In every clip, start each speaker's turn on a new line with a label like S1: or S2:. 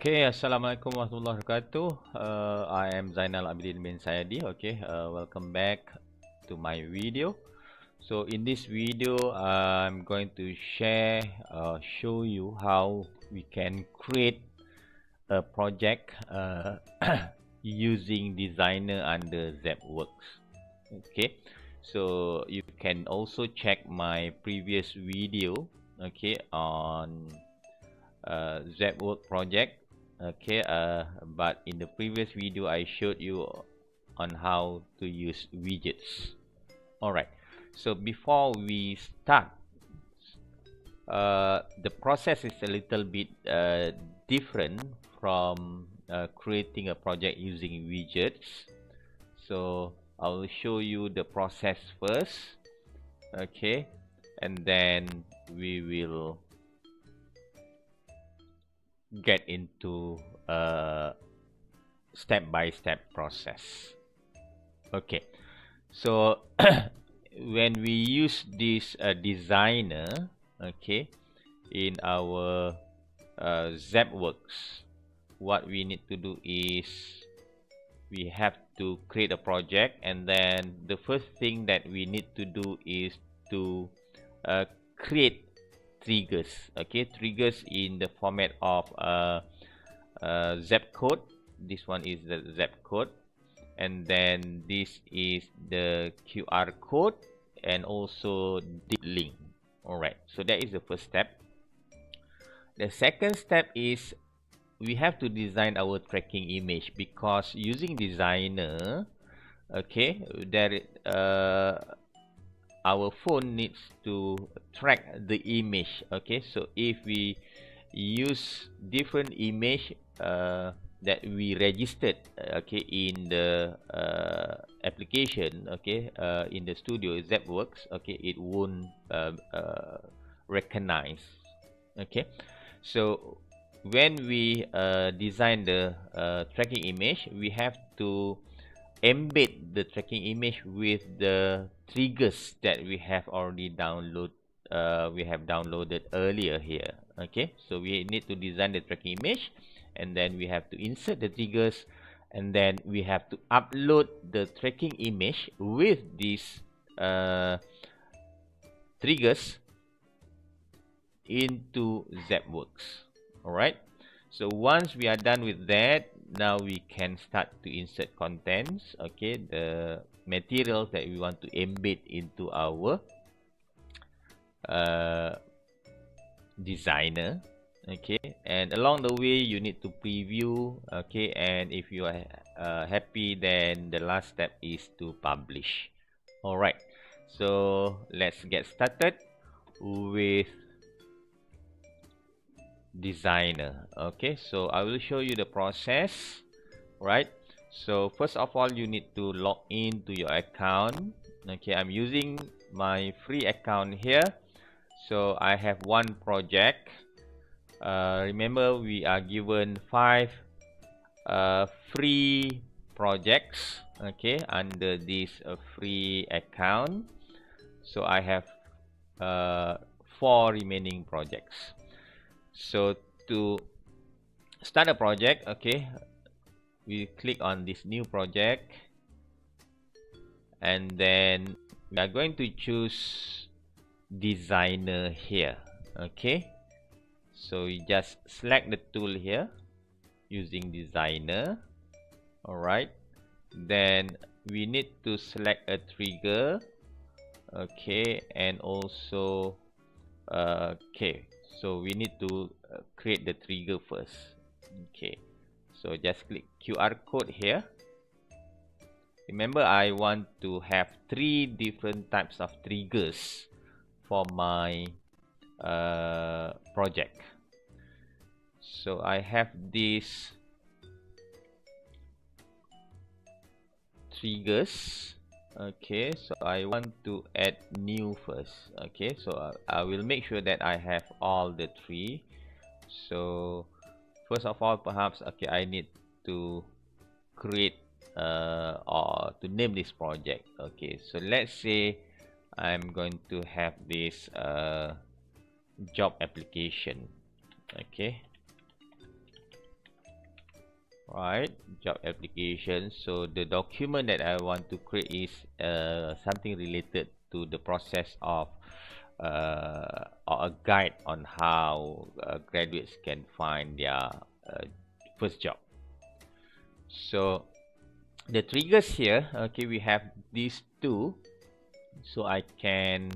S1: Okay, Assalamualaikum warahmatullahi wabarakatuh. I am Zainal Abidin bin Sayadi. Okay, welcome back to my video. So in this video, I'm going to show you how we can create a project using Designer under ZapWorks. Okay, so you can also check my previous video, okay, on ZapWorks project. Okay, but in the previous video I showed you on how to use widgets. Alright, so before we start, the process is a little bit different from creating a project using widgets. So I will show you the process first, okay, and then we will get into a step-by-step process. Okay, so when we use this designer, okay, in our ZapWorks, what we need to do is we have to create a project, and then the first thing that we need to do is to create triggers. Okay, triggers in the format of zap code. This one is the zap code, and then this is the QR code and also the link. All right, so that is the first step. The second step is we have to design our tracking image, because using designer, okay, there our phone needs to track the image. Okay, so if we use different image that we registered, okay, in the application, okay, in the studio ZapWorks, okay, it won't recognize. Okay, so when we design the tracking image, we have to embed the tracking image with the triggers that we have already downloaded earlier here. Okay, so we need to design the tracking image, and then we have to insert the triggers, and then we have to upload the tracking image with these triggers into ZapWorks. All right, so once we are done with that, now we can start to insert contents, okay, the materials that we want to embed into our designer. Okay, and along the way you need to preview, okay, and if you are happy, then the last step is to publish. All right, so let's get started with designer. Okay, so I will show you the process, right? So first of all, you need to log in to your account. Okay, I'm using my free account here, so I have one project. Remember, we are given 5 free projects, okay, under this free account. So I have 4 remaining projects. So to start a project, okay, we click on this new project, and then we are going to choose designer here. Okay, so you just select the tool here using designer. All right, then we need to select a trigger, okay, and also okay, so we need to create the trigger first. Okay, so just click QR code here. Remember, I want to have 3 different types of triggers for my project. So I have these triggers. Okay, so I want to add new first. Okay, so I will make sure that I have all the 3. So first of all, perhaps, okay, I need to create or to name this project. Okay, so let's say I'm going to have this job application. Okay, right? Job application. So the document that I want to create is something related to the process of or a guide on how graduates can find their first job. So the triggers here, okay, we have these two, so I can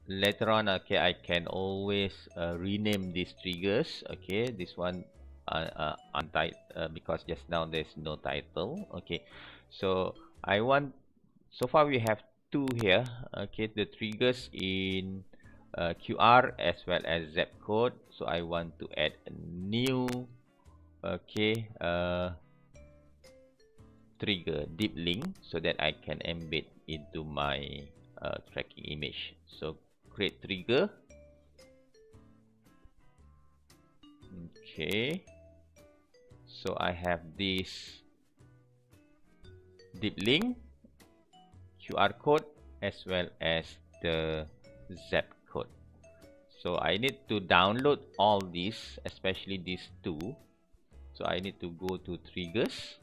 S1: later on, okay, I can always rename these triggers. Okay, this one untitled because just now there's no title. Okay, so I want, so far we have two here. Okay, the triggers in QR as well as zip code. So I want to add a new, okay, trigger deep link so that I can embed into my tracking image. So create trigger. Okay, so I have this deep link, QR code as well as the zip code. So I need to download all these, especially these two. So I need to go to triggers.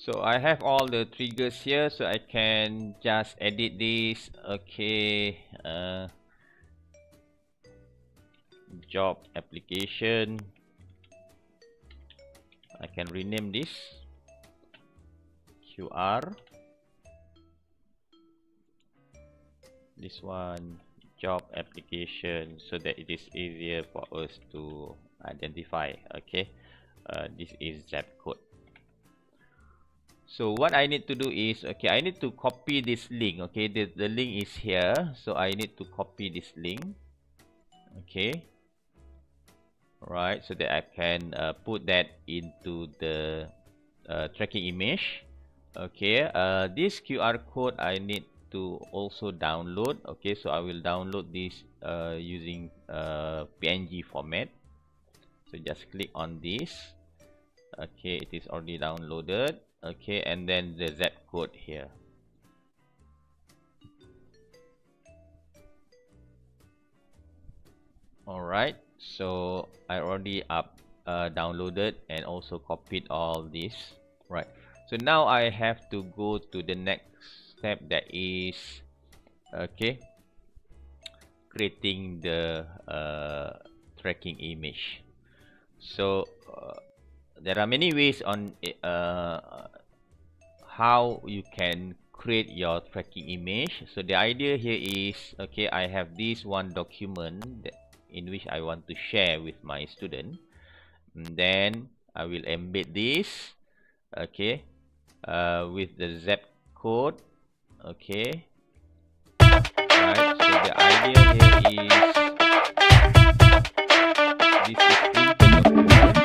S1: So I have all the triggers here, so I can just edit this. Okay, job application. I can rename this QR. This one job application, so that it is easier for us to identify. Okay, this is zip code. So what I need to do is, okay, I need to copy this link. Okay, the link is here, so I need to copy this link. Okay, right, so that I can put that into the tracking image. Okay, this QR code I need to also download. Okay, so I will download this using PNG format. So just click on this. Okay, it is already downloaded. Okay, and then the zip code here. All right, so I already downloaded and also copied all this. Right, so now I have to go to the next step, that is, okay, creating the tracking image. So there are many ways on how you can create your tracking image. So the idea here is, okay, I have this one document in which I want to share with my student, and then I will embed this, okay, with the zip code. Okay, right, so the idea here is, this is printed document.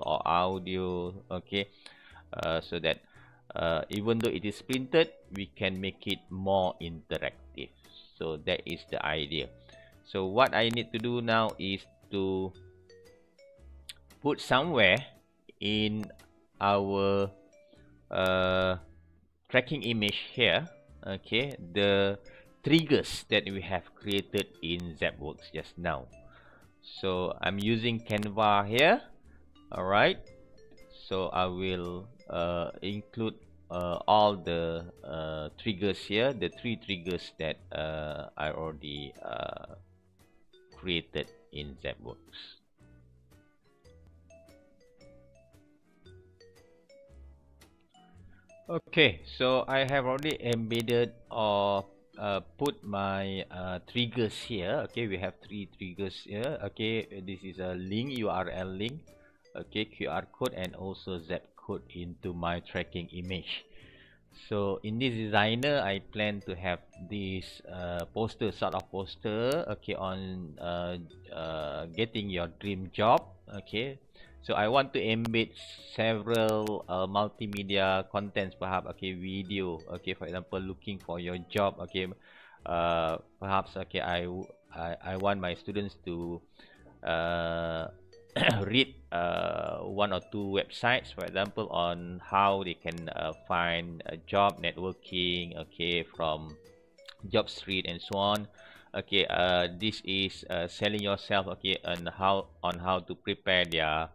S1: Or audio, okay, so that even though it is printed, we can make it more interactive. So that is the idea. So what I need to do now is to put somewhere in our tracking image here, okay, the triggers that we have created in ZapWorks just now. So I'm using Canva here. All right, so I will include all the triggers here, the 3 triggers that I already created in ZapWorks. Okay, so I have already embedded or put my triggers here. Okay, we have 3 triggers here. Okay, this is a link, URL link, okay, QR code, and also zip code into my tracking image. So in this designer, I plan to have this poster, sort of poster, okay, on getting your dream job. Okay, So I want to embed several multimedia contents, perhaps video, for example, looking for your job, perhaps I want my students to read one or two websites, for example, on how they can find a job, networking, from Job Street and so on. This is selling yourself, and how to prepare their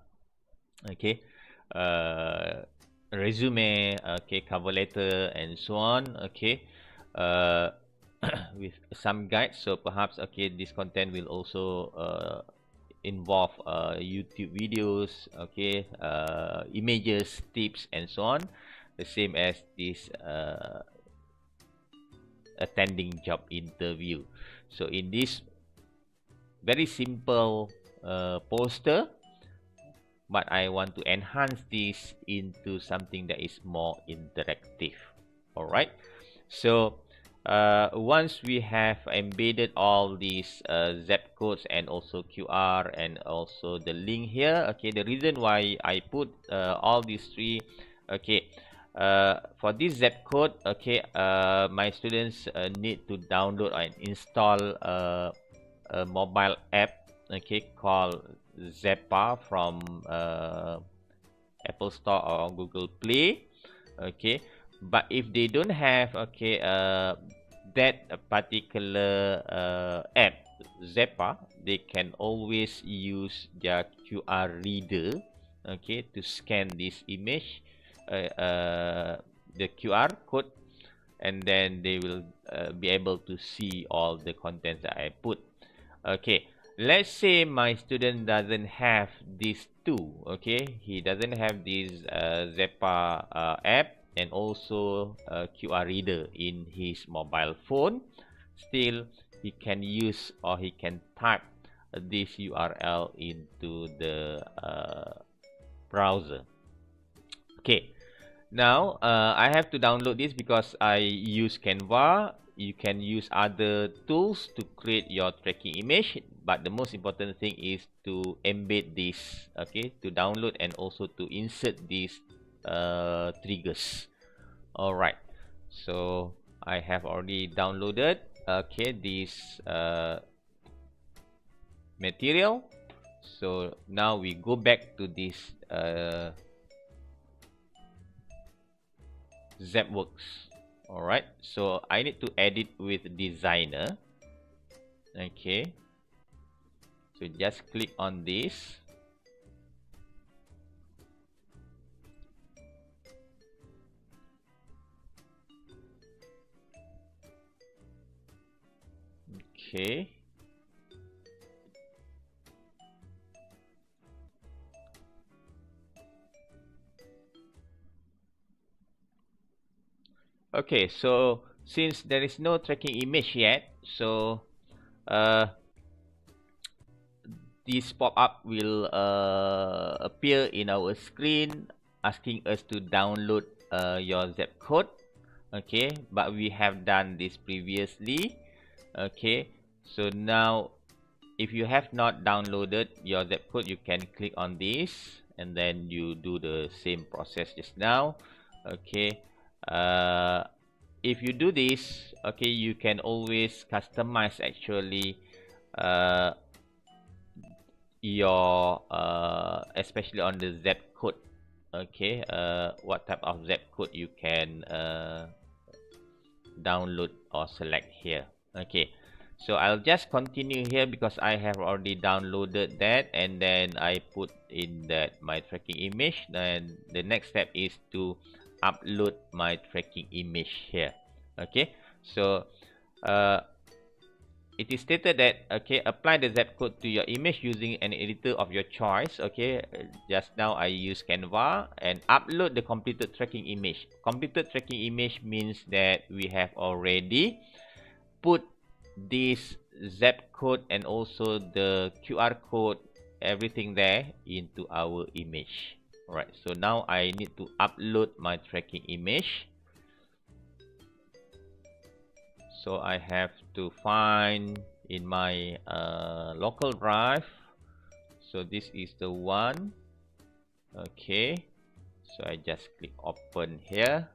S1: uh, resume, cover letter and so on, uh, with some guides. So perhaps this content will also involve YouTube videos, images, tips and so on, the same as this attending job interview. So in this very simple poster, but I want to enhance this into something that is more interactive. All right, so once we have embedded all these zip codes and also QR and also the link here, the reason why I put all these three, for this zip code, my students need to download and install a mobile app, called Zepa from Apple Store or Google Play. But if they don't have that particular app, Zepa, they can always use their QR reader, to scan this image, the QR code, and then they will be able to see all the contents that I put. Let's say my student doesn't have these two. He doesn't have this Zepa app and also QR reader in his mobile phone. Still, he can use or he can type this URL into the browser. Now I have to download this because I use Canva. You can use other tools to create your tracking image, but the most important thing is to embed this, to download and also to insert these triggers. All right, so I have already downloaded this material. So now we go back to this ZepWorks. All right, so I need to edit with designer. So just click on this. So since there is no tracking image yet, so this pop-up will appear in our screen asking us to download your zip code. But we have done this previously. So now if you have not downloaded your zip code, you can click on this and then you do the same process just now. If you do this, you can always customize actually your especially on the zip code. What type of zip code you can download or select here. So I'll just continue here because I have already downloaded that, and then I put in that my tracking image. Then the next step is to upload my tracking image here. So it is stated that apply the zip code to your image using an editor of your choice. Just now I use Canva, and upload the completed tracking image. Completed tracking image means that we have already put this zip code and also the QR code, everything there into our image. Alright, so now I need to upload my tracking image. So I have to find in my local drive. So this is the one. Okay, so I just click open here.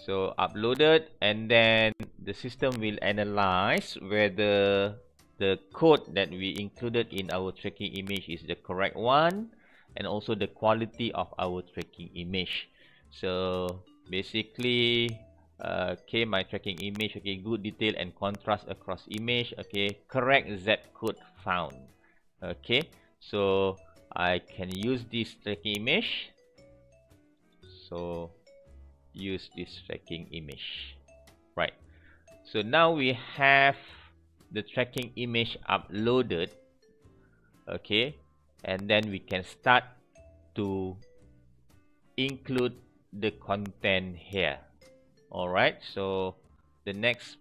S1: So uploaded, and then the system will analyze whether the code that we included in our tracking image is the correct one, and also the quality of our tracking image. So basically, okay, my tracking image, okay, good detail and contrast across image, okay, correct Z code found. Okay, so I can use this tracking image. So use this tracking image, right? So now we have the tracking image uploaded, okay, and then we can start to include the content here. All right, so the next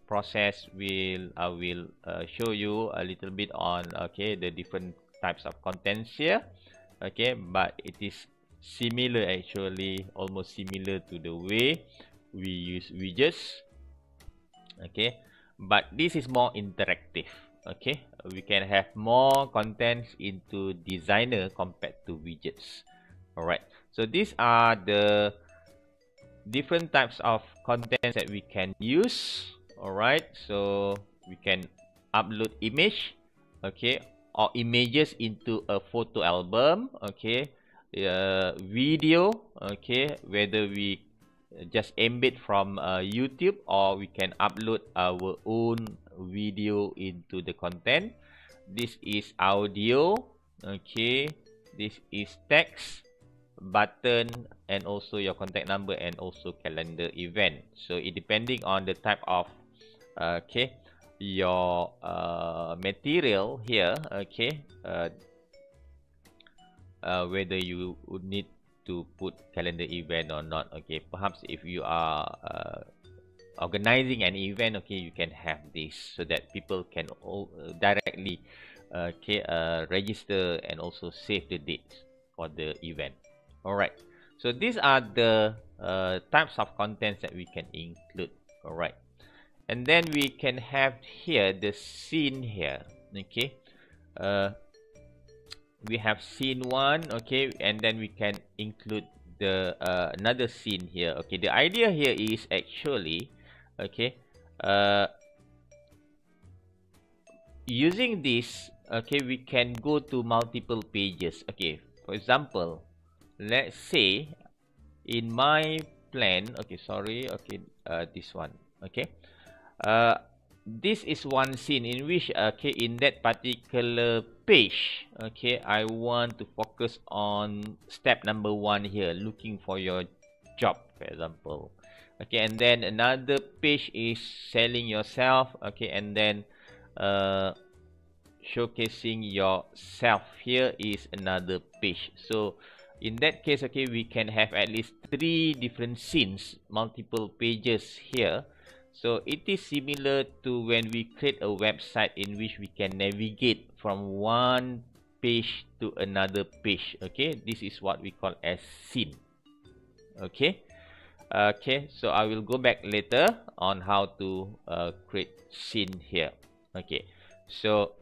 S1: process I will show you a little bit on, okay, the different types of contents here, okay, but it is similar, actually almost similar to the way we use widgets, okay, but this is more interactive. Okay, we can have more contents into designer compared to widgets. All right, so these are the different types of contents that we can use. All right, so we can upload image, okay, or images into a photo album, okay, video, okay, whether we just embed from YouTube, or we can upload our own video into the content. This is audio, okay, this is text, button, and also your contact number, and also calendar event. So it depending on the type of okay, your material here, okay, whether you would need to put calendar event or not. Okay, perhaps if you are organizing an event, okay, you can have this so that people can directly okay, register and also save the dates for the event. All right, so these are the types of contents that we can include. All right, and then we can have here the scene here. Okay, we have scene 1, okay, and then we can include the another scene here. Okay, the idea here is actually, okay, using this, okay, we can go to multiple pages. Okay, for example, let's say in my plan, okay, sorry, okay, this one, okay, this is one scene in which, okay, in that particular page, okay, I want to focus on step number 1 here, looking for your job, for example. Okay, and then another page is selling yourself, okay, and then showcasing yourself here is another page. So in that case, okay, we can have at least 3 different scenes, multiple pages here. So it is similar to when we create a website in which we can navigate from one page to another page. Okay, this is what we call as scene. Okay, okay, so I will go back later on how to create scene here. Okay, so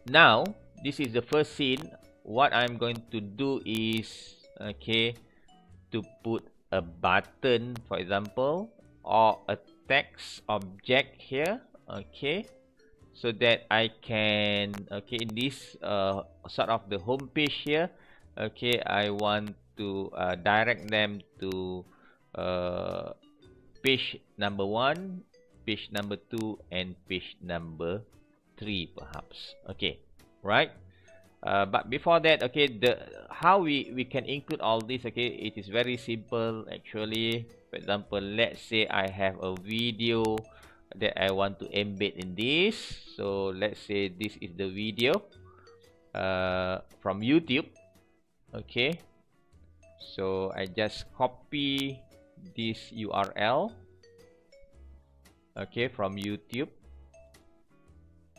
S1: now this is the first scene. What I'm going to do is, okay, to put a button, for example, or a text object here, okay, so that I can, okay, in this sort of the home page here, okay, I want to direct them to page number 1, page number 2, and page number 3 perhaps. Okay, right, but before that, okay, the how we can include all this, okay, it is very simple actually. For example, let's say I have a video that I want to embed in this. So let's say this is the video from YouTube. Okay, so I just copy this URL, okay, from YouTube.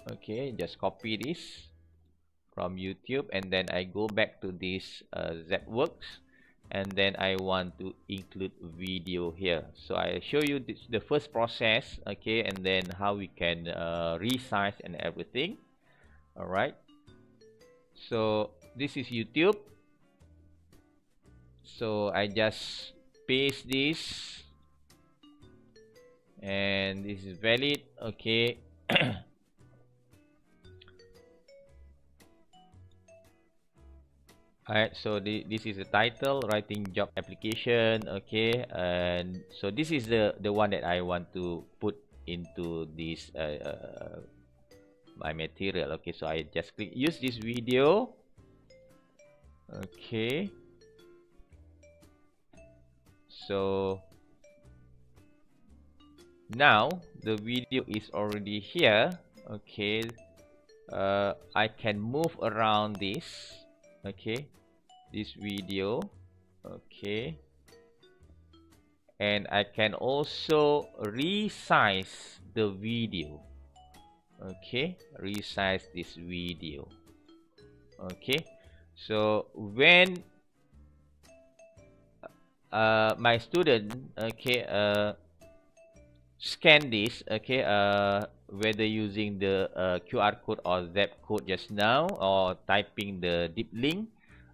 S1: Okay, just copy this from YouTube, and then I go back to this ZWorks, and then I want to include video here. So I show you this, the first process, okay, and then how we can resize and everything. All right. So this is YouTube. So I just paste this, and this is valid. Okay. Alright, so this is the title, writing job application. Okay, and so this is the one that I want to put into this my material. Okay, so I just click use this video. Okay, so now the video is already here. Okay, I can move around this. Okay, this video. Okay, and I can also resize the video. Okay, resize this video. Okay, so when my student, okay, scan this, okay, whether using the QR code or Zap code just now, or typing the deep link,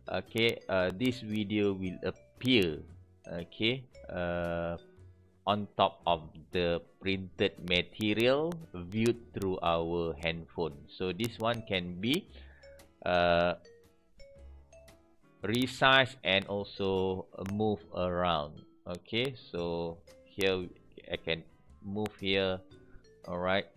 S1: okay, this video will appear, okay, on top of the printed material viewed through our handphone. So this one can be resized and also move around. Okay, so here I can move here. All right,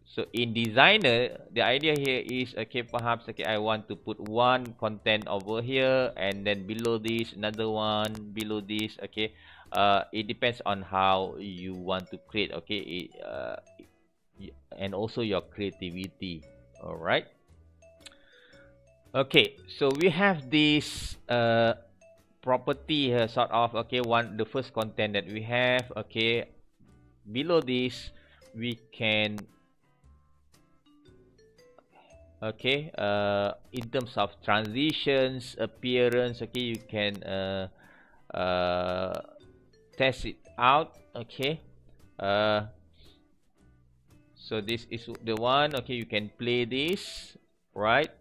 S1: so in Designer, the idea here is, okay, perhaps, okay, I want to put one content over here, and then below this another one, below this. Okay, it depends on how you want to create. Okay, and also your creativity. All right. Okay, so we have this property here, sort of. Okay, the first content that we have. Okay, below this we can, okay, in terms of transitions, appearance, okay, you can test it out. Okay, so this is the one. Okay, you can play this, right?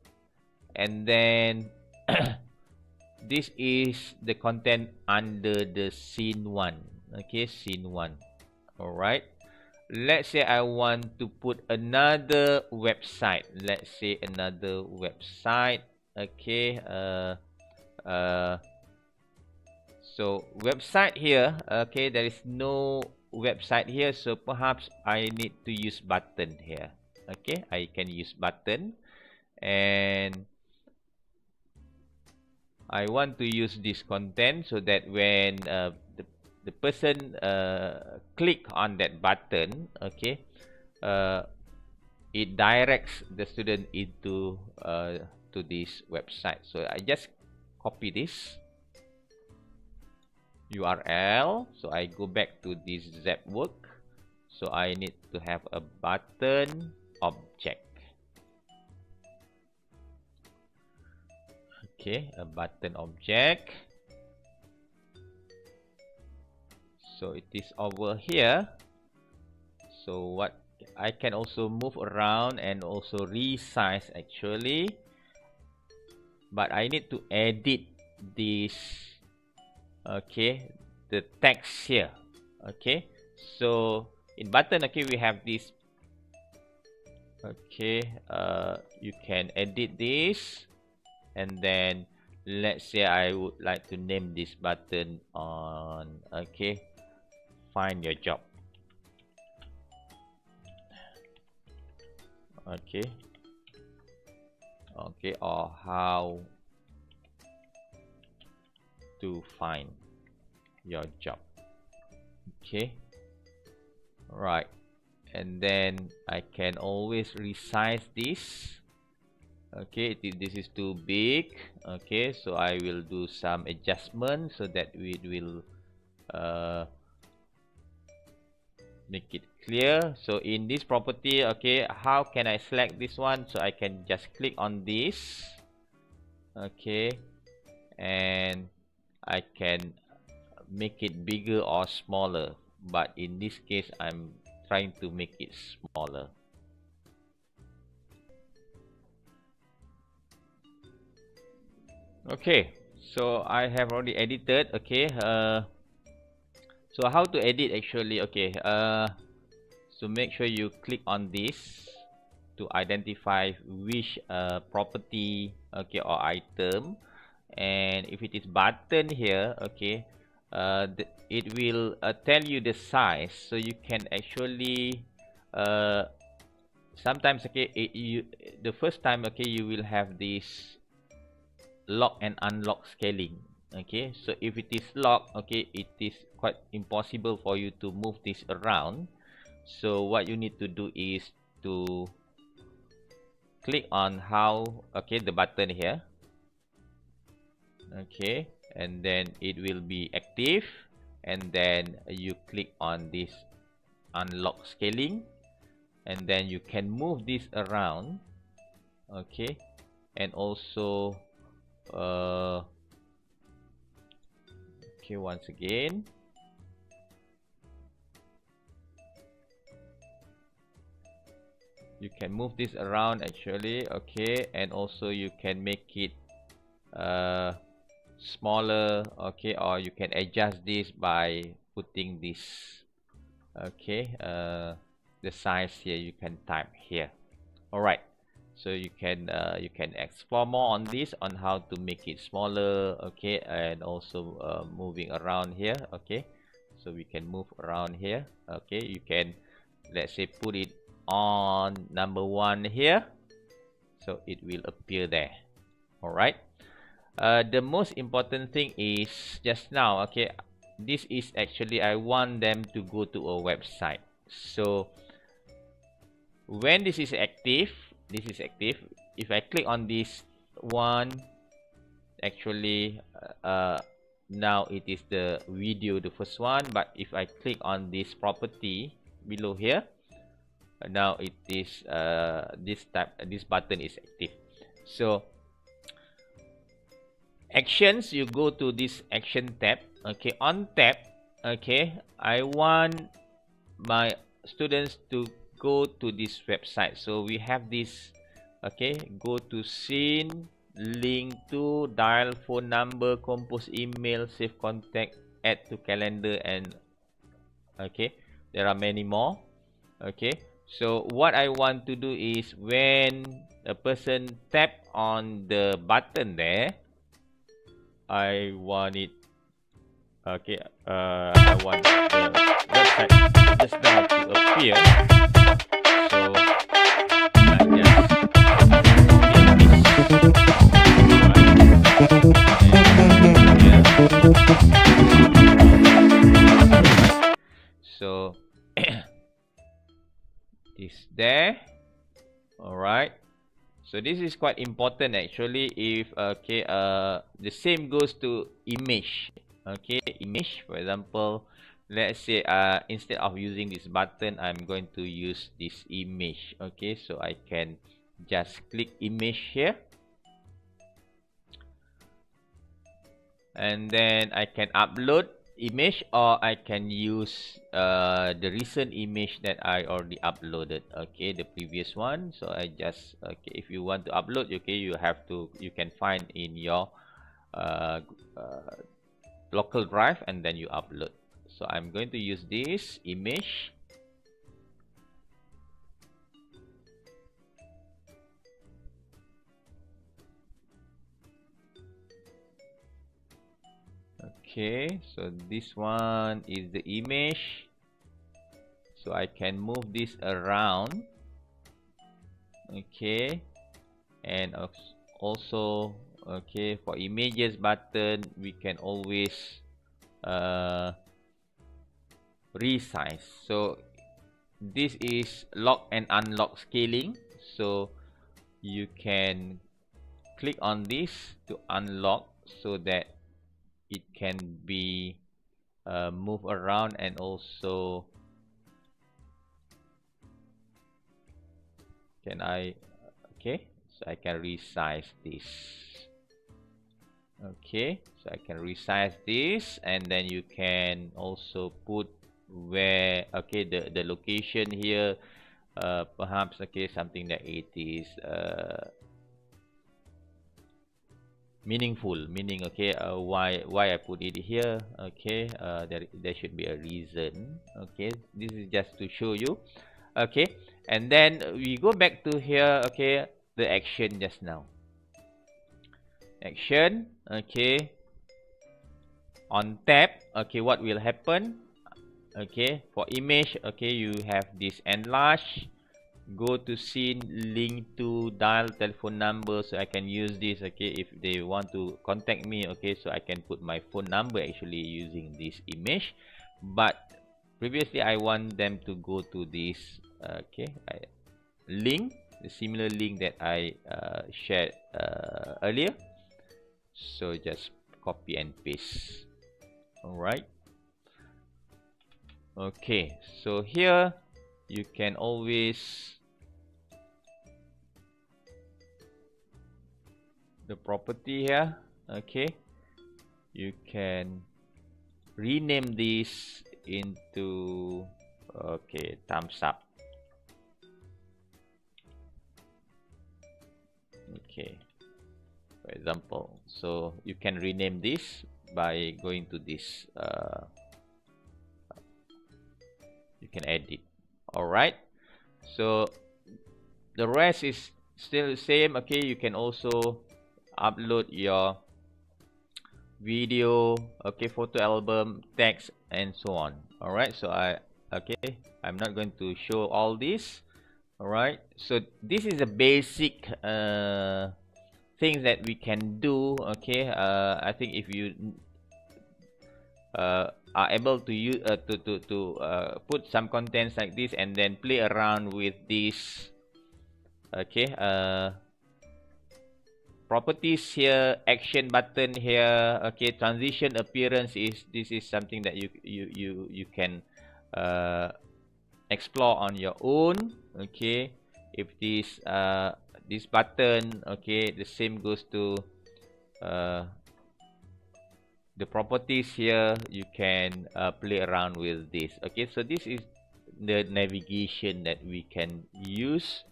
S1: And then this is the content under the scene 1. Okay, scene 1. All right, let's say I want to put another website. Let's say another website. Okay, so website here. Okay, there is no website here, so perhaps I need to use button here. Okay, I can use button, and I want to use this content so that when the person click on that button, okay, it directs the student into to this website. So I just copy this URL. So I go back to this Zapwork. So I need to have a button object. Okay, a button object. So it is over here. So what I can also move around and also resize actually, but I need to edit this. Okay, the text here. Okay, so in button, okay, we have this. Okay, you can edit this. And then let's say I would like to name this button on, okay, find your job. Okay, okay, or how to find your job. Okay, right, and then I can always resize this. Okay, this is too big. Okay, so I will do some adjustment so that we will make it clear. So in this property, okay, how can I select this one? So I can just click on this. Okay, and I can make it bigger or smaller, but in this case I'm trying to make it smaller. Okay, so I have already edited. Okay, so how to edit actually? Okay, so make sure you click on this to identify which property, okay, or item. And if it is button here, okay, it will tell you the size, so you can actually sometimes, okay, the first time, okay, you will have this lock and unlock scaling. Okay, so if it is locked, okay, it is quite impossible for you to move this around. So what you need to do is to click on how, okay, the button here, okay, and then it will be active, and then you click on this unlock scaling, and then you can move this around, okay, and also okay, once again, you can move this around actually, okay, and also you can make it smaller, okay, or you can adjust this by putting this, okay, the size here, you can type here. All right, so you can explore more on this, on how to make it smaller, okay, and also moving around here, okay, so we can move around here, okay. You can, let's say, put it on number 1 here, so it will appear there. All right, the most important thing is just now, okay, this is actually, I want them to go to a website. So when this is active, if I click on this one, actually now it is the video, the first one. But if I click on this property below here, now it is this button is active. So actions, you go to this action tab, okay. On tab, okay, I want my students to go to this website. So we have this, okay, go to scene, link to, dial phone number, compose email, save contact, add to calendar, and okay, there are many more. Okay, so what I want to do is, when a person tap on the button there, I want it, okay, I want the website just now to appear. So I just so is there. All right, so this is quite important actually. If okay, the same goes to image. Okay, image, for example, let's say instead of using this button, I'm going to use this image. Okay, so I can just click image here, and then I can upload image, or I can use the recent image that I already uploaded, okay, the previous one. So I just, okay, if you want to upload, okay, you can find in your local drive, and then you upload. So I'm going to use this image. Okay, so this one is the image, so I can move this around, okay. And also, okay, for images button, we can always resize. So this is lock and unlock scaling, so you can click on this to unlock, so that it can be move around, and also can I, okay, so I can resize this. Okay, so I can resize this, and then you can also put where, okay, the location here, perhaps, okay, something that it is meaningful, meaning, okay, why I put it here. Okay, there should be a reason. Okay, this is just to show you. Okay, and then we go back to here. Okay, the action just now. Action. Okay, on tab. Okay, what will happen? Okay, for image, okay, you have this enlarge. Go to scene, link to dial telephone number, so I can use this. Okay, if they want to contact me, okay, so I can put my phone number actually using this image. But previously I want them to go to this okay, link, the similar link that I shared earlier. So just copy and paste. All right. Okay, so here you can always the property here. Okay, you can rename this into okay, thumbs up. Okay, for example, so you can rename this by going to this you can edit. All right, so the rest is still the same. Okay, you can also upload your video, okay, photo album, text, and so on. All right, so I'm not going to show all this. All right, so this is a basic things that we can do. Okay, I think if you are able to use put some contents like this and then play around with this, okay, properties here, action button here, okay, transition appearance this is something that you can explore on your own. Okay, if this button, okay, the same goes to the properties here, you can play around with this. Okay, so this is the navigation that we can use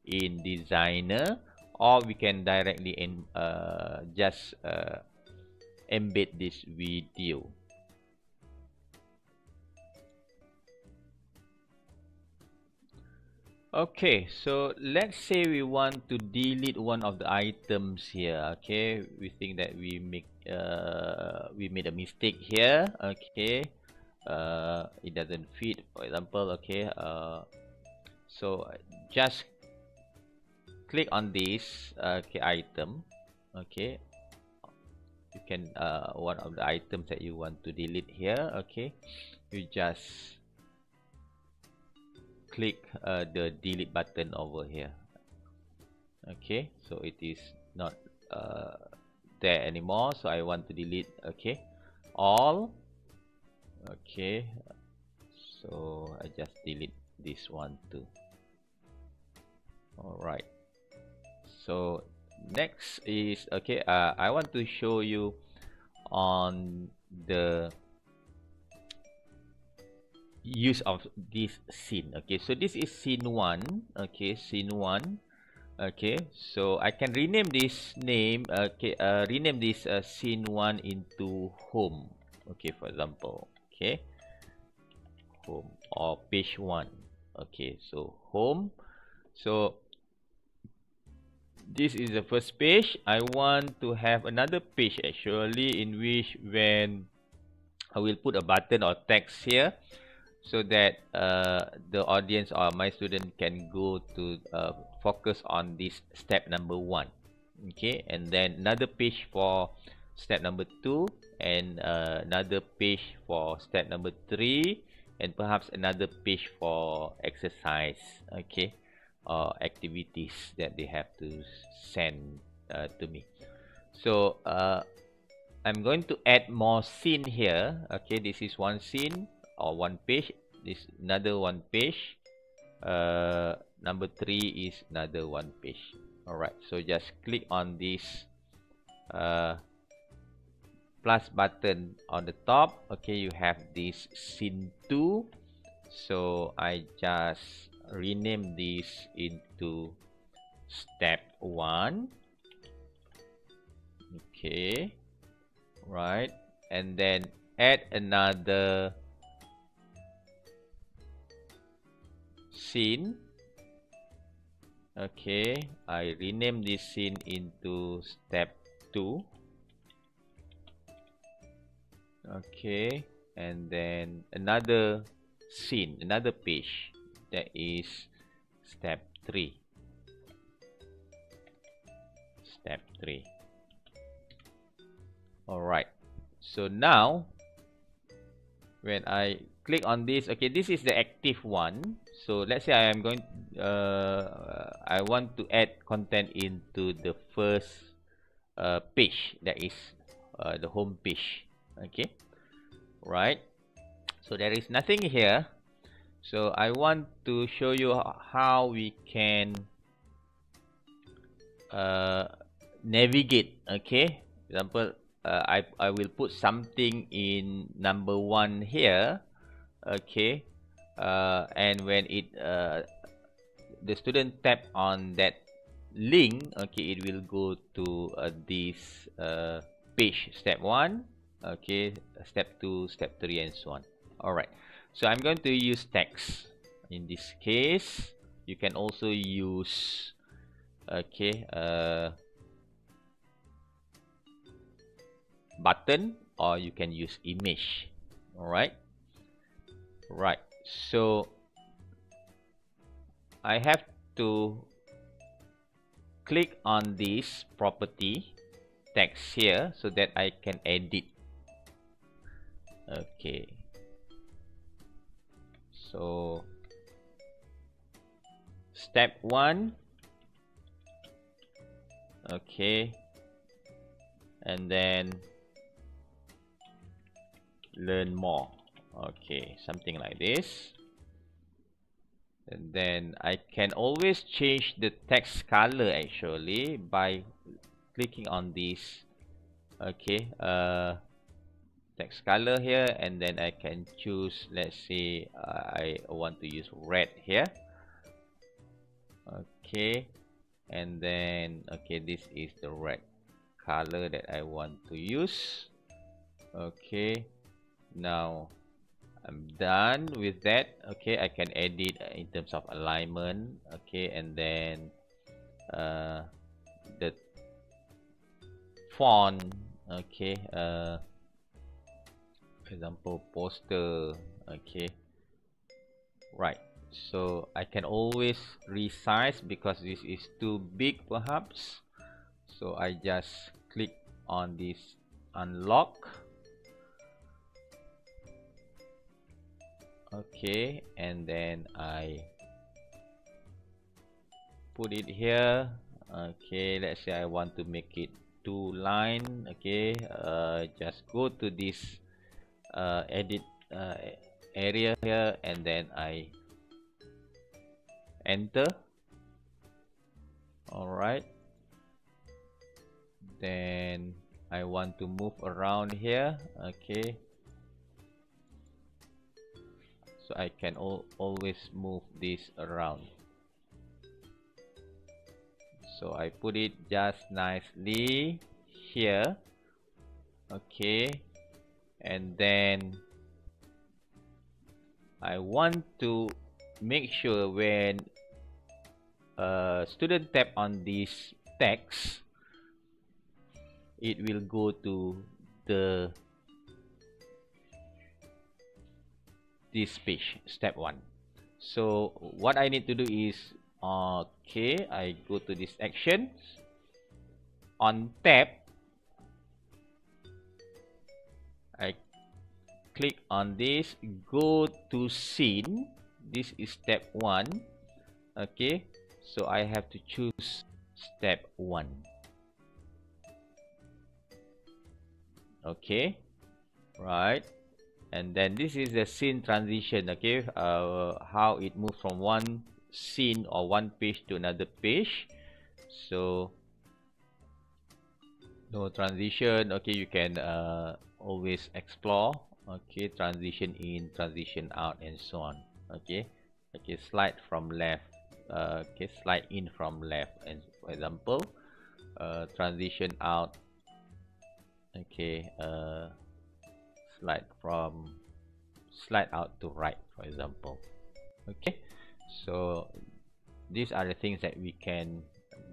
S1: in Designer, or we can directly just embed this video. Okay, so let's say we want to delete one of the items here. Okay, we think that we made a mistake here. Okay, it doesn't fit, for example. Okay, so just click on this okay, item. Okay, you can one of the items that you want to delete here. Okay, you just click the delete button over here. Okay, so it is not there anymore, so I want to delete. Okay, all. Okay, so I just delete this one too. All right, so next is okay, I want to show you on the use of this scene. Okay, so this is scene 1. Okay, scene 1. Okay, so I can rename this name. Okay, rename this scene 1 into home. Okay, for example. Okay, home or page 1. Okay, so home. So this is the first page. I want to have another page actually, in which when I will put a button or text here, so that the audience or my student can go to focus on this step number 1. Okay, and then another page for step number 2, and another page for step number 3, and perhaps another page for exercise, okay, or activities that they have to send to me. So I'm going to add more scene here. Okay, this is one scene or one page. This another one page. Number 3 is another one page. All right, so just click on this plus button on the top. Okay, you have this scene 2. So I just rename this into step 1. Okay, right, and then add another scene. Okay, I rename this scene into step 2. Okay, and then another scene, another page, that is step 3. Step 3. Alright, so now when I click on this, okay, this is the active one. So let's say I am going I want to add content into the first page, that is the home page. Okay, right, so there is nothing here. So I want to show you how we can navigate. Okay, for example, I will put something in number 1 here. Okay, and when it the student tap on that link, okay, it will go to this page, step 1, okay, step 2, step 3, and so on. All right, so I'm going to use text in this case. You can also use, okay, button, or you can use image. All right, right, so I have to click on this property text here so that I can edit. Okay, so step 1, okay, and then learn more. Okay, something like this. And then I can always change the text color actually by clicking on this, okay, text color here, and then I can choose, let's say I want to use red here. Okay, and then okay, this is the red color that I want to use. Okay, now I'm done with that. Okay, I can edit in terms of alignment. Okay, and then the font. Okay, for example, poster. Okay, right. So I can always resize because this is too big perhaps. So I just click on this unlock. Okay, and then I put it here. Okay, let's say I want to make it 2 line. Okay, just go to this edit area here, and then I enter. All right, then I want to move around here. Okay, so I can always move this around. So I put it just nicely here. Okay, and then I want to make sure when student tap on this text, it will go to this page, step 1. So what I need to do is, okay, I go to this action. On tap, I click on this, go to scene. This is step 1. Okay, so I have to choose step 1. Okay, right, and then this is the scene transition. Okay, how it moves from one scene or one page to another page. So no transition. Okay, you can always explore. Okay, transition in, transition out, and so on. Okay, okay, slide from left. Okay, slide in from left, and for example, transition out okay, slide out to right, for example. Okay, so these are the things that we can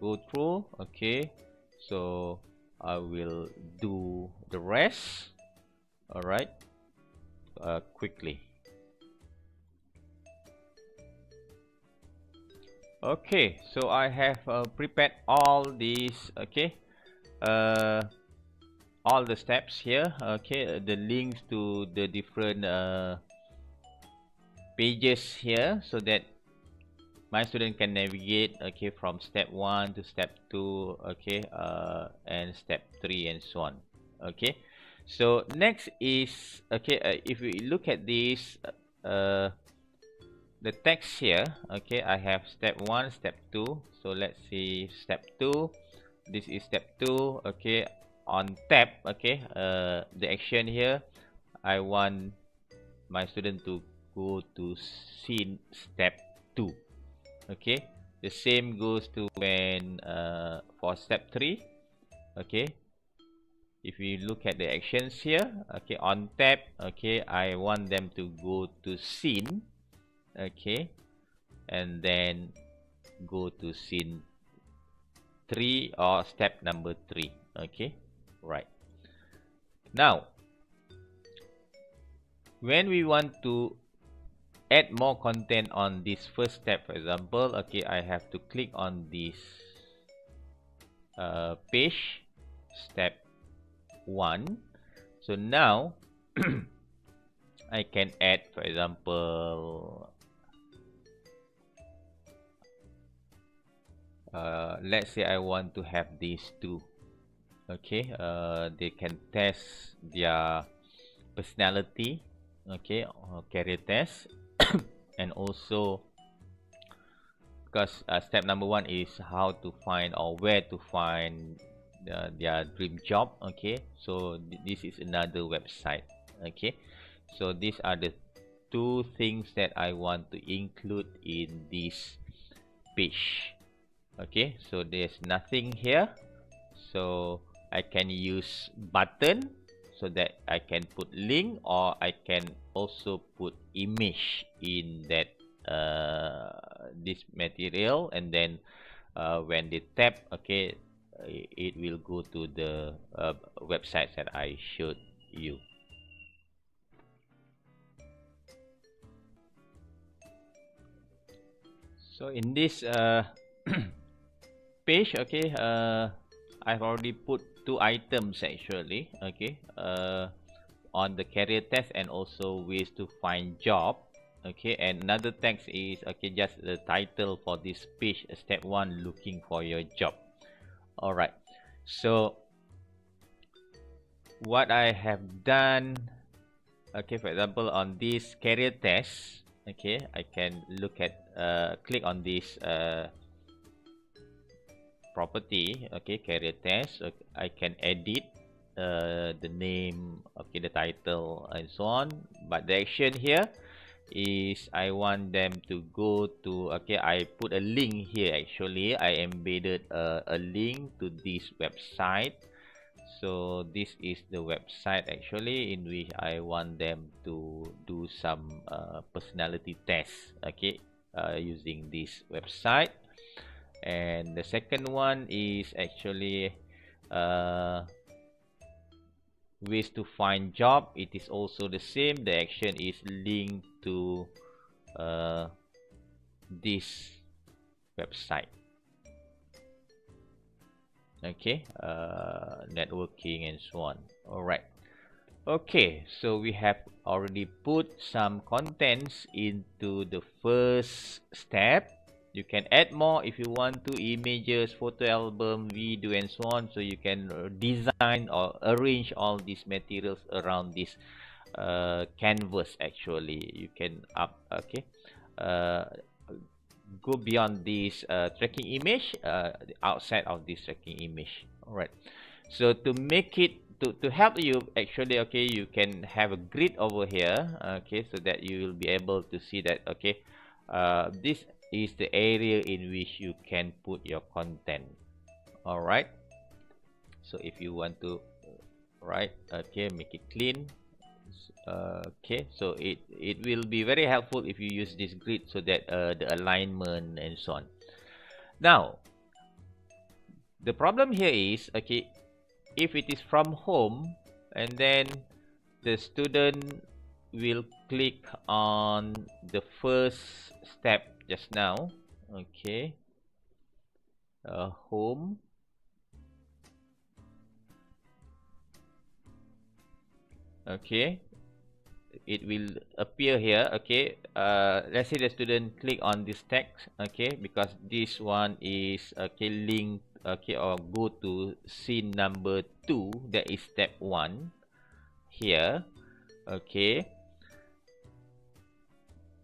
S1: go through. Okay, so I will do the rest. All right, quickly. Okay, so I have prepared all these. Okay, all the steps here. Okay, the links to the different pages here, so that my student can navigate, okay, from step 1 to step 2, okay, and step 3 and so on. Okay, so next is, okay, if we look at this, the text here, okay, I have step 1, step 2. So let's see step 2. This is step 2. Okay, on tab, okay, the action here, I want my student to go to scene step 2. Okay, the same goes to when for step 3. Okay, if we look at the actions here, okay, on tab, okay, I want them to go to scene, okay, and then go to scene 3 or step number 3. Okay, right. Now when we want to add more content on this first step, for example, okay, I have to click on this page, step 1. So now I can add, for example, let's say I want to have these two. Okay, they can test their personality, okay, career test. And also, because step number 1 is how to find or where to find their dream job. Okay, so this is another website. Okay, so these are the two things that I want to include in this page. Okay, so there's nothing here, so I can use button so that I can put link, or I can also put image in that this material, and then when they tap, okay, it will go to the websites that I showed you. So in this page, okay, I've already put 2 items actually, okay, on the career test and also ways to find job. Okay, and another text is, okay, just the title for this page, step 1, looking for your job. All right, so what I have done, okay, for example, on this career test, okay, I can look at click on this property, okay, career test. Okay, I can edit the name, okay, the title and so on, but the action here is I want them to go to, okay, I put a link here. Actually, I embedded a link to this website. So this is the website actually in which I want them to do some personality tests, okay, using this website. And the second one is actually ways to find job. It is also the same. The action is linked to this website. Okay, networking and so on. All right. Okay, so we have already put some contents into the first step. You can add more if you want to, images, photo album, video and so on. So you can design or arrange all these materials around this canvas. Actually, you can go beyond this tracking image, outside of this tracking image. All right, so to make it to help you, actually, okay, you can have a grid over here, okay, so that you will be able to see that, okay, this is the area in which you can put your content. All right, so if you want to right? Okay, make it clean. Okay, so it will be very helpful if you use this grid, so that the alignment and so on. Now the problem here is, okay, if it is from home, and then the student will click on the first step just now. Okay, home. Okay, it will appear here. Okay, let's say the student click on this text. Okay, because this one is, okay, linked, okay, or go to scene number 2, that is step 1 here. Okay,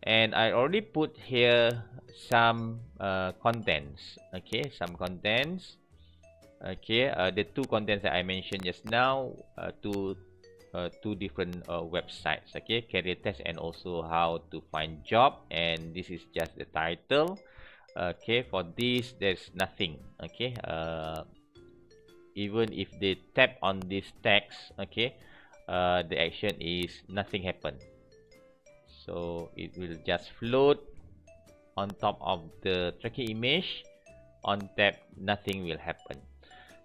S1: and I already put here some contents. Okay, some contents. Okay, the two contents that I mentioned just now, two different websites. Okay, career test and also how to find job, and this is just the title. Okay, for this there's nothing. Okay, even if they tap on this text, okay, the action is nothing happened. So it will just float on top of the tracking image. On tap, nothing will happen.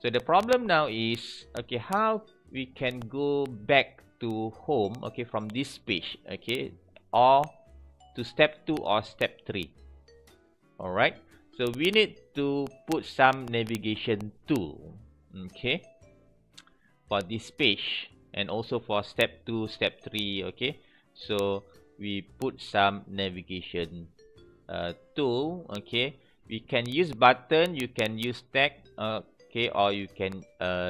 S1: So the problem now is, okay, how we can go back to home, okay, from this page, okay, or to step 2 or step 3. All right, so we need to put some navigation tool, okay, for this page, and also for step 2, step 3. Okay, so we put some navigation tool. Okay, we can use button, you can use tag, okay, or you can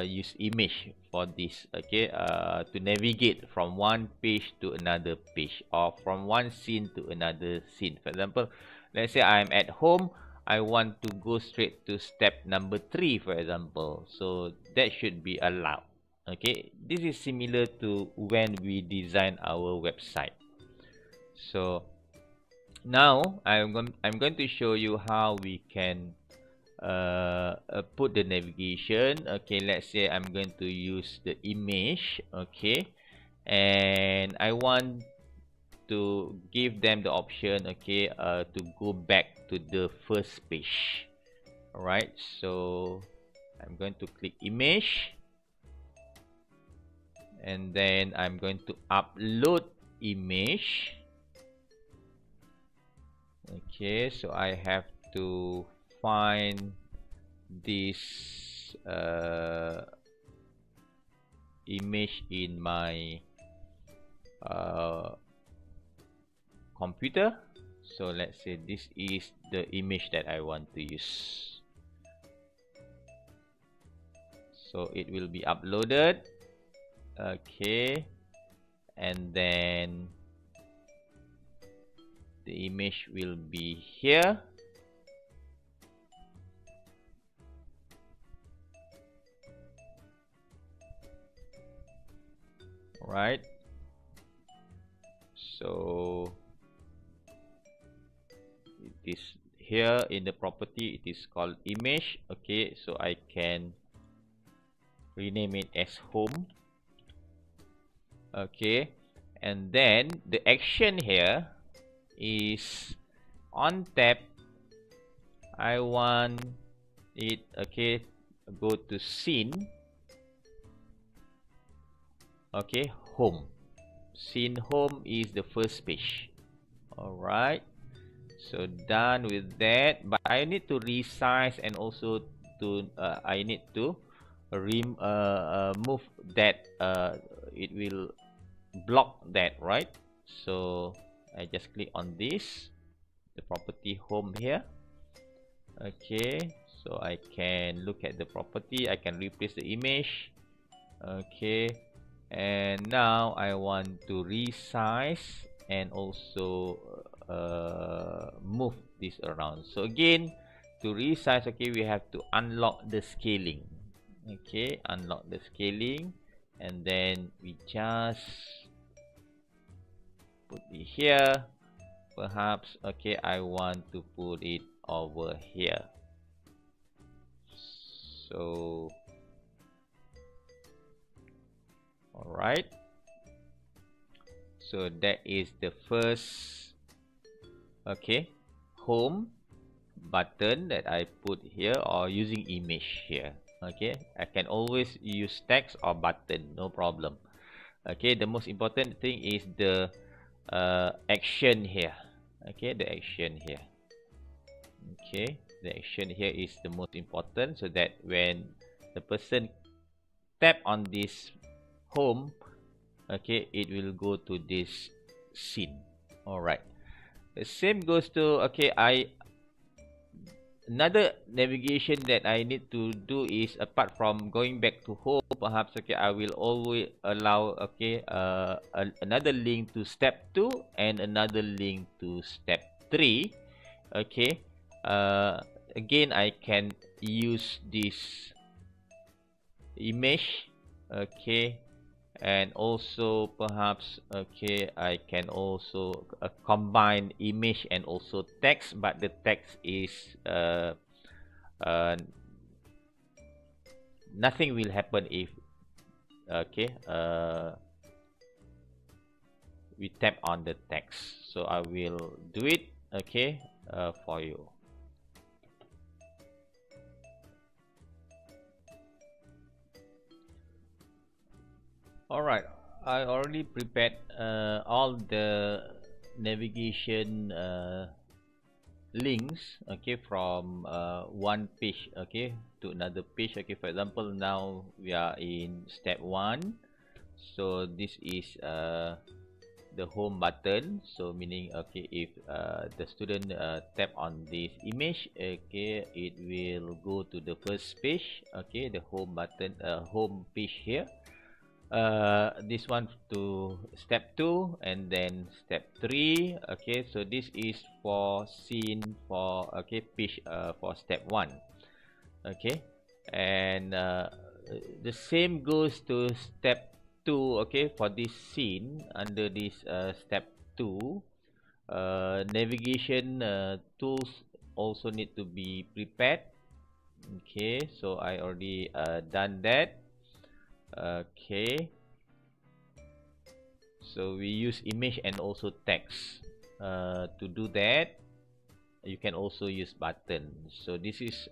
S1: use image for this. Okay, to navigate from one page to another page, or from one scene to another scene. For example, let's say I'm at home, I want to go straight to step number 3, for example, so that should be allowed. Okay, this is similar to when we design our website. So now I'm going to show you how we can put the navigation. Okay, let's say I'm going to use the image. Okay, and I want to give them the option, okay, to go back to the first page. All right, so I'm going to click image, and then I'm going to upload image. Okay, so I have to find this image in my computer. So let's say this is the image that I want to use. So it will be uploaded. Okay, and then the image will be here. Right, so it is here in the property, it is called image. Okay, so I can rename it as home. Okay, and then the action here is on tap. I want it, okay, go to scene. Okay, home. Scene home is the first page. All right, so done with that, but I need to resize, and also to I need to move that. It will block that, right? So I just click on this, the property home here. Okay, so I can look at the property, I can replace the image. Okay, and now I want to resize and also move this around. So again, to resize, okay, we have to unlock the scaling. Okay, unlock the scaling, and then we just put it here. Perhaps, okay, I want to put it over here. So All right, so that is the first, okay, home button that I put here, or using image here. Okay, I can always use text or button, no problem. Okay, the most important thing is the action here. Okay, the action here. Okay, the action here is the most important, so that when the person tap on this home, okay, it will go to this scene. All right, the same goes to, okay, another navigation that I need to do is, apart from going back to home, perhaps, okay, I will always allow, okay, another link to step 2 and another link to step 3. Okay, again, I can use this image, okay, and also perhaps, okay, I can also combine image and also text, but the text is nothing will happen if, okay, we tap on the text. So I will do it, okay, for you. All right, I already prepared all the navigation links, okay, from one page, okay, to another page. Okay, for example, now we are in step 1, so this is the home button. So meaning, okay, if the student tap on this image, okay, it will go to the first page, okay, the home button, home page here. This one to step 2 and then step 3. Okay, so this is for scene for, okay, page for step 1. Okay, and the same goes to step 2. Okay, for this scene under this step 2, navigation tools also need to be prepared. Okay, so I already done that. Okay, so we use image and also text to do that. You can also use button. So this is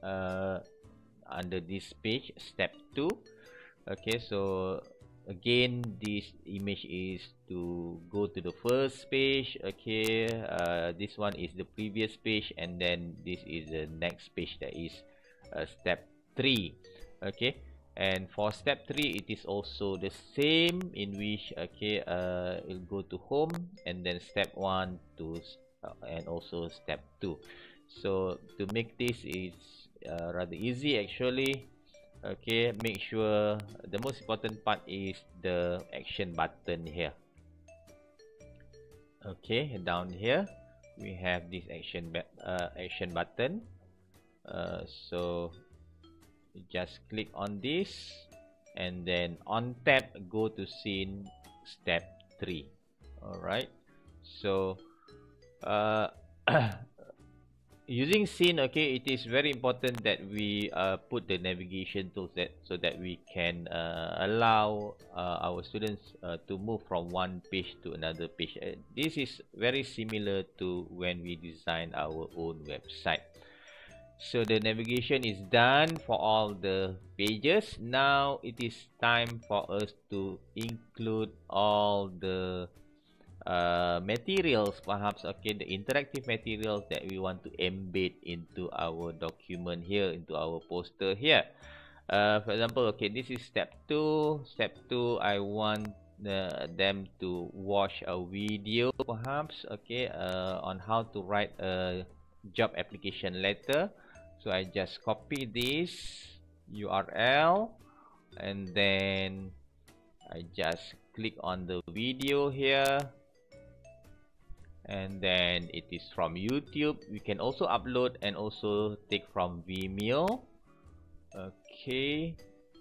S1: under this page, step 2. Okay, so again, this image is to go to the first page. Okay, this one is the previous page, and then this is the next page, that is step 3. Okay, and for step 3, it is also the same, in which, okay, it'll go to home and then step 1 to and also step 2. So to make this is rather easy actually. Okay, make sure the most important part is the action button here. Okay, down here we have this action button. So you just click on this, and then on tap, go to scene step 3. All right, so using scene, okay, it is very important that we put the navigation tools so that we can allow our students to move from one page to another page. This is very similar to when we design our own website. So the navigation is done for all the pages. Now it is time for us to include all the materials, perhaps, okay, the interactive materials that we want to embed into our document here, into our poster here. For example, okay, this is step 2. Step 2, I want them to watch a video, perhaps, okay, on how to write a job application letter. So I just copy this URL, and then I just click on the video here, and then it is from YouTube. We can also upload and also take from Vimeo. Okay,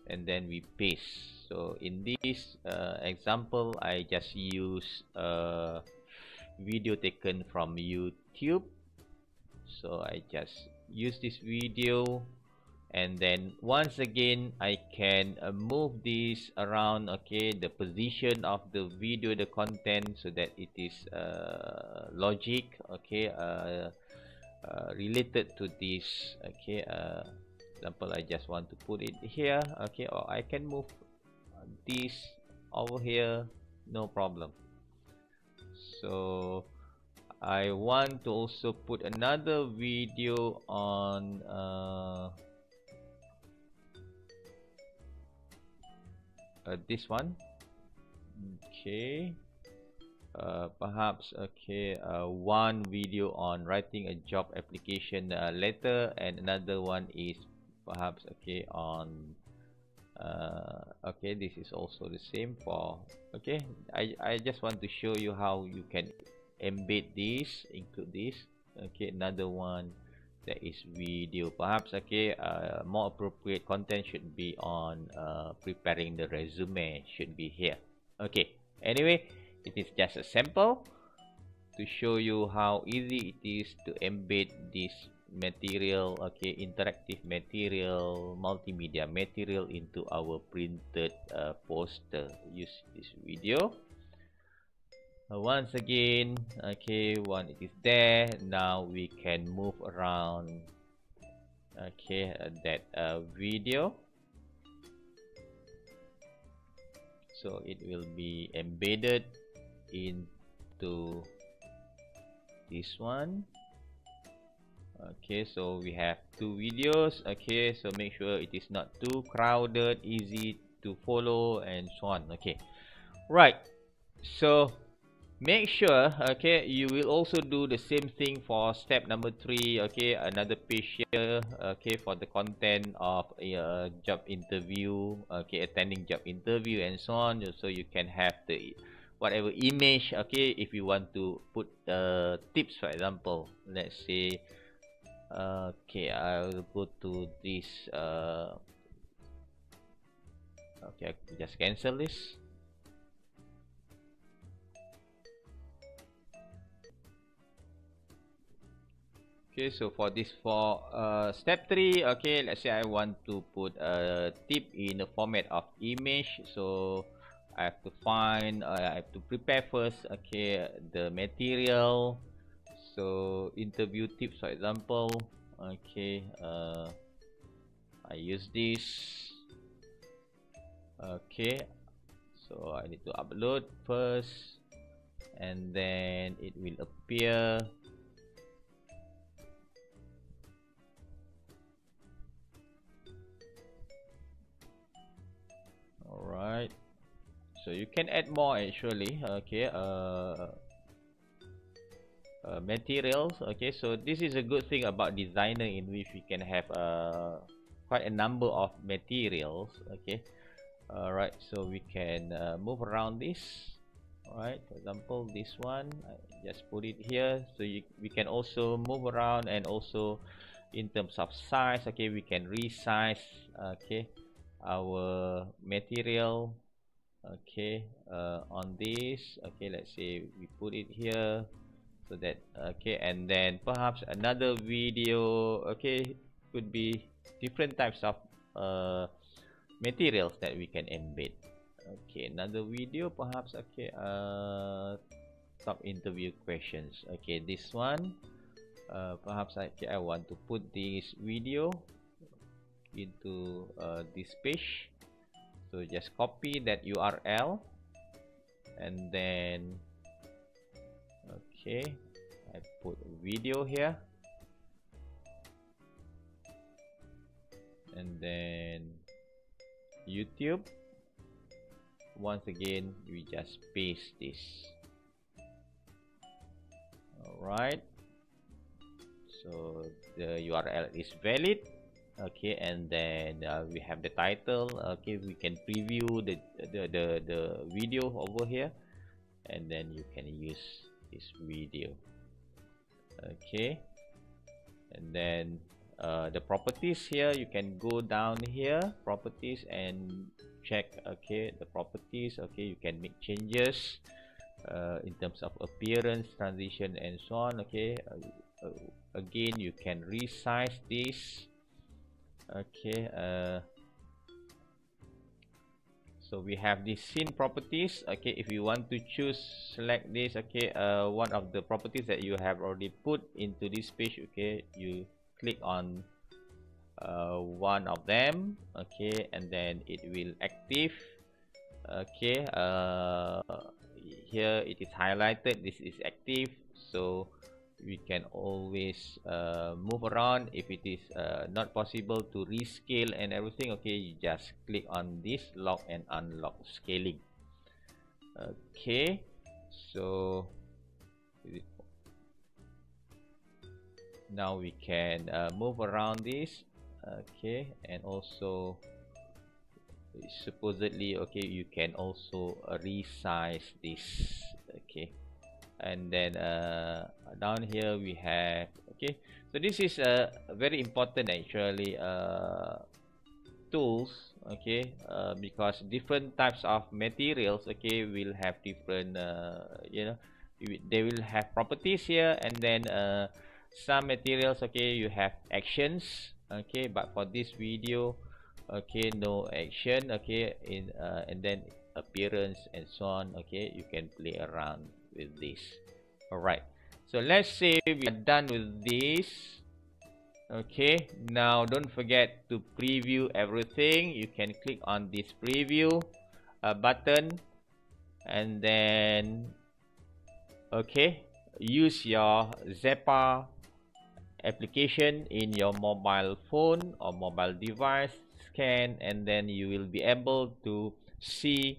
S1: and then we paste. So in this example, I just use a video taken from YouTube. So I just use this video, and then once again I can move this around, okay, the position of the video, the content, so that it is logic, okay, related to this, okay. Example, I just want to put it here, okay, or I can move this over here, no problem. So I want to also put another video on this one, okay. Perhaps, okay, one video on writing a job application letter, and another one is perhaps, okay, on okay, this is also the same for, okay, I just want to show you how you can embed this, include this, okay. Another one that is video, perhaps, okay, more appropriate content should be on preparing the resume, should be here, okay. Anyway, it is just a sample to show you how easy it is to embed this material, okay, interactive material, multimedia material into our printed poster. Use this video. Once again, okay, one it is there. Now we can move around, okay, that video, so it will be embedded into this one. Okay, so we have two videos, okay, so make sure it is not too crowded, easy to follow, and so on, okay. Right, so make sure, okay, you will also do the same thing for step number 3, okay. Another page here, okay, for the content of a job interview, okay, attending job interview and so on, so you can have the whatever image, okay. If you want to put tips, for example, let's say, okay, I will go to this okay, I just cancel this. Okay, so for this, for step 3, okay, let's say I want to put a tip in the format of image, so I have to find, I have to prepare first, okay, the material. So interview tips, for example, okay, I use this, okay, so I need to upload first, and then it will appear. Alright, so you can add more actually, okay, materials, okay. So this is a good thing about Designer, in which we can have quite a number of materials, okay. Alright, so we can move around this. Alright, for example, this one, I just put it here, so we can also move around, and also in terms of size, okay, we can resize, okay, our material, okay, on this, okay. Let's say we put it here, so that, okay, and then perhaps another video, okay, could be different types of materials that we can embed. Okay, another video, perhaps, okay, top interview questions, okay, this one, perhaps, okay, I want to put this video into this page, so just copy that URL, and then, okay, I put a video here, and then YouTube. Once again, we just paste this. Alright, so the URL is valid, okay, and then we have the title, okay. We can preview the video over here, and then you can use this video, okay. And then the properties here, you can go down here, properties, and check, okay, the properties, okay. You can make changes in terms of appearance, transition, and so on, okay. Again, you can resize this, Okay, so we have the scene properties. Okay, if you want to choose, select this. Okay, one of the properties that you have already put into this page. Okay, you click on one of them. Okay, and then it will active. Okay, here it is highlighted, this is active, so we can always move around. If it is not possible to rescale and everything, okay, you just click on this lock and unlock scaling. Okay, so now we can move around this. Okay, and also supposedly, okay, you can also resize this. Okay, and then down here we have, okay, so this is very important actually, tools. Okay, because different types of materials, okay, will have different they will have properties here, and then some materials, okay, you have actions. Okay, but for this video, okay, no action. Okay, and then appearance and so on. Okay, you can play around with this. All right, so let's say we are done with this. Okay, now don't forget to preview everything. You can click on this preview button, and then okay, use your Xepa application in your mobile phone or mobile device, scan, and then you will be able to see,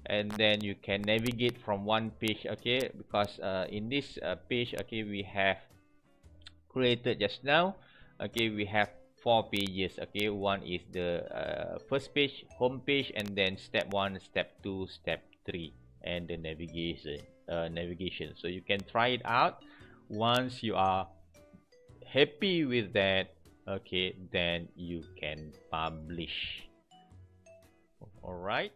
S1: and then you can navigate from one page. Okay, because in this page, okay, we have created just now. Okay, we have 4 pages. Okay, one is the first page, home page, and then step 1, step 2, step 3, and the navigation. So you can try it out. Once you are happy with that, okay, then you can publish. All right.